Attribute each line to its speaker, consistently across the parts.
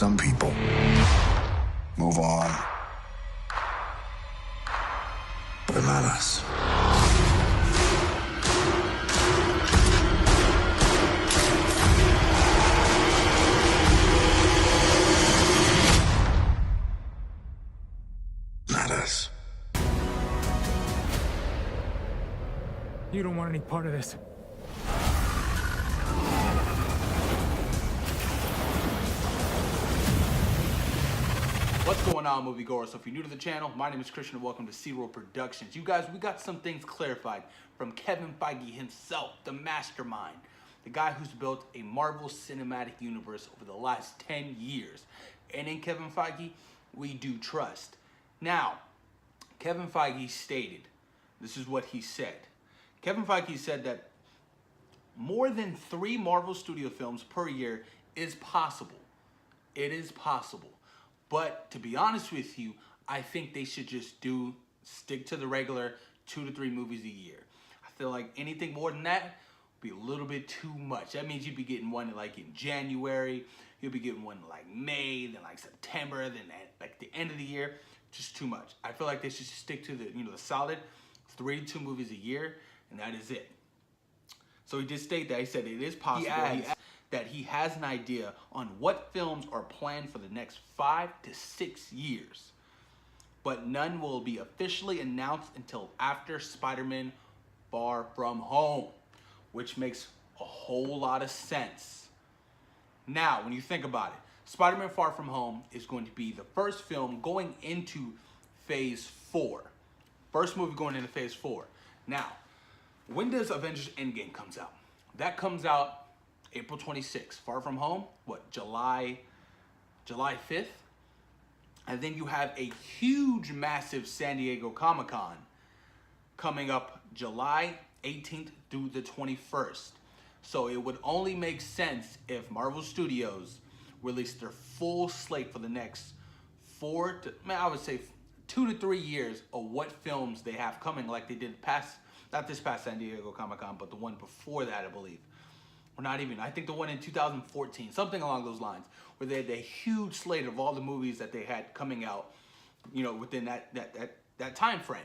Speaker 1: Some people move on, but not us. Not us.
Speaker 2: You don't want any part of this.
Speaker 3: What's going on, moviegoers? So if you're new to the channel, my name is Christian and welcome to SeaWorld Productions. You guys, we got some things clarified from Kevin Feige himself, the mastermind, the guy who's built a Marvel Cinematic Universe over the last 10 years. And in Kevin Feige, we do trust. Now, Kevin Feige stated, this is what he said. Kevin Feige said that more than 3 Marvel Studio films per year is possible. It is possible. But to be honest with you, I think they should just stick to the regular 2 to 3 movies a year. I feel like anything more than that would be a little bit too much. That means you'd be getting one like in January, you'll be getting one like May, then like September, then like the end of the year. Just too much. I feel like they should stick to the the solid 3 to 2 movies a year, and that is it. So he did state that. He said it is possible. He adds that he has an idea on what films are planned for the next 5 to 6 years, but none will be officially announced until after Spider-Man Far From Home, which makes a whole lot of sense. Now, when you think about it, Spider-Man Far From Home is going to be the first film going into Phase 4. First movie going into Phase 4. Now, when does Avengers Endgame comes out? That comes out April 26th. Far From Home, what, July 5th? And then you have a huge, massive San Diego Comic-Con coming up July 18th through the 21st. So it would only make sense if Marvel Studios released their full slate for the next 2 to 3 years of what films they have coming, like they did not this past San Diego Comic-Con, but the one before that, I believe. Or not even, I think the one in 2014, something along those lines, where they had a huge slate of all the movies that they had coming out, within that time frame.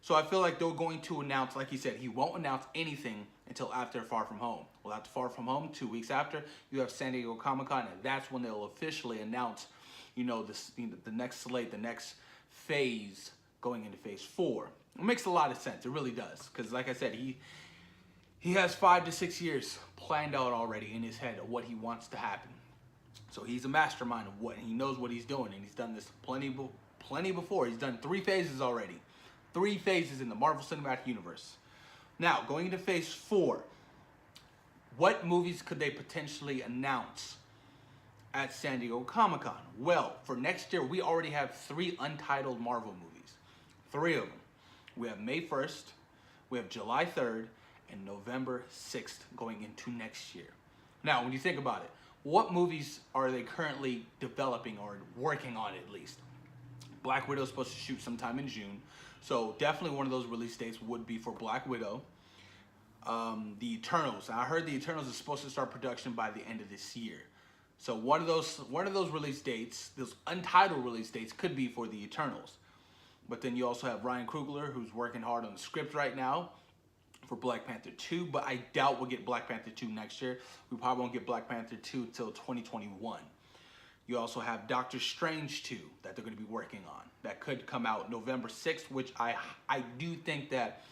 Speaker 3: So I feel like they're going to announce, like he said, he won't announce anything until after Far From Home. Well, after Far From Home, 2 weeks after, you have San Diego Comic-Con, and that's when they'll officially announce, the next slate, the next phase going into Phase 4. It makes a lot of sense. It really does, because like I said, he has 5 to 6 years planned out already in his head of what he wants to happen. So he's a mastermind of he knows what he's doing, and he's done this plenty before. He's done 3 phases already. 3 phases in the Marvel Cinematic Universe. Now, going into Phase 4, what movies could they potentially announce at San Diego Comic-Con? Well, for next year, we already have 3 untitled Marvel movies. 3 of them. We have May 1st, we have July 3rd, and November 6th going into next year. Now, when you think about it, what movies are they currently developing or working on at least? Black Widow is supposed to shoot sometime in June, so definitely one of those release dates would be for Black Widow. The Eternals. I heard the Eternals is supposed to start production by the end of this year. So one of those release dates, those untitled release dates, could be for the Eternals. But then you also have Ryan Coogler, who's working hard on the script right now for Black Panther 2, but I doubt we'll get Black Panther 2 next year. We probably won't get Black Panther 2 until 2021. You also have Doctor Strange 2 that they're going to be working on. That could come out November 6th, which I do think that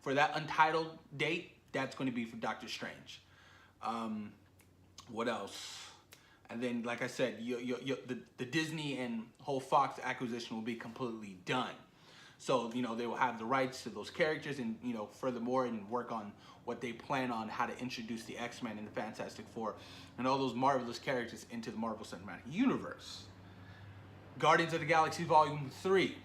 Speaker 3: for that untitled date, that's going to be for Doctor Strange. What else? And then, like I said, the Disney and whole Fox acquisition will be completely done. So, they will have the rights to those characters and, furthermore, and work on what they plan on how to introduce the X-Men and the Fantastic Four and all those marvelous characters into the Marvel Cinematic Universe. Guardians of the Galaxy Volume 3.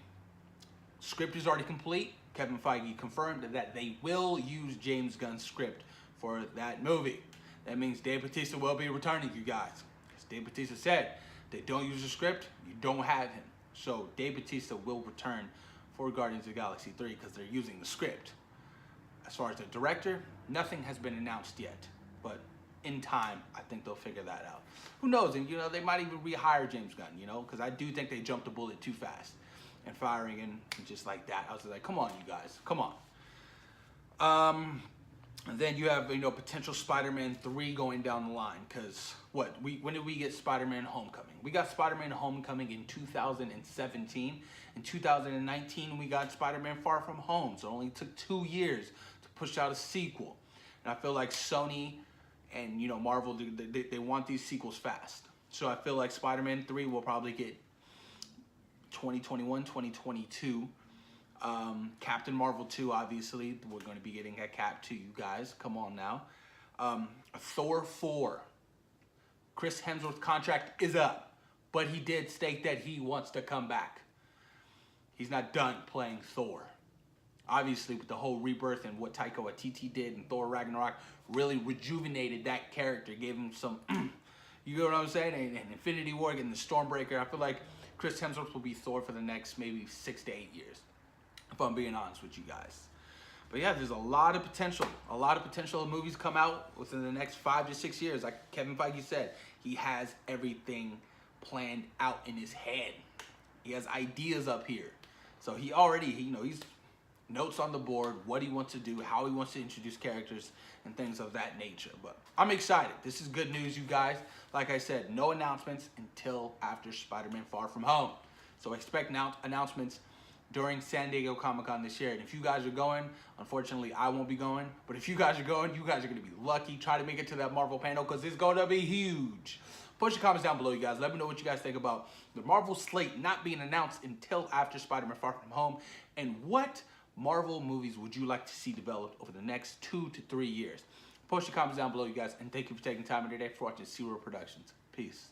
Speaker 3: Script is already complete. Kevin Feige confirmed that they will use James Gunn's script for that movie. That means Dave Bautista will be returning, you guys. As Dave Bautista said, they don't use the script, you don't have him. So Dave Bautista will return for Guardians of the Galaxy 3 because they're using the script. As far as the director, nothing has been announced yet, but in time, I think they'll figure that out. Who knows? And, you know, they might even rehire James Gunn, you know, because I do think they jumped the bullet too fast and firing and just like that. I was like, come on, you guys, come on. And then you have, you know, potential Spider-Man 3 going down the line, because when did we get Spider-Man Homecoming? We got Spider-Man Homecoming in 2017. In 2019, we got Spider-Man Far From Home, so it only took 2 years to push out a sequel. And I feel like Sony and, you know, Marvel, they want these sequels fast. So I feel like Spider-Man 3 will probably get 2021, 2022. Captain Marvel 2, obviously, we're going to be getting a Cap 2, you guys. Come on now. Thor 4. Chris Hemsworth's contract is up, but he did state that he wants to come back. He's not done playing Thor. Obviously, with the whole rebirth and what Taika Waititi did in Thor Ragnarok, really rejuvenated that character, gave him some, you know what I'm saying? And Infinity War, getting the Stormbreaker. I feel like Chris Hemsworth will be Thor for the next maybe 6 to 8 years, if I'm being honest with you guys. But yeah, there's a lot of potential. A lot of potential of movies come out within the next 5 to 6 years. Like Kevin Feige said, he has everything planned out in his head. He has ideas up here. So he already, you know, he's notes on the board, what he wants to do, how he wants to introduce characters and things of that nature. But I'm excited. This is good news, you guys. Like I said, no announcements until after Spider-Man Far From Home. So expect announcements during San Diego Comic-Con this year. And if you guys are going, unfortunately, I won't be going. But if you guys are going, you guys are going to be lucky. Try to make it to that Marvel panel because it's going to be huge. Post your comments down below, you guys. Let me know what you guys think about the Marvel slate not being announced until after Spider-Man Far From Home. And what Marvel movies would you like to see developed over the next 2 to 3 years? Post your comments down below, you guys. And thank you for taking time in your day for watching C-Roll Productions. Peace.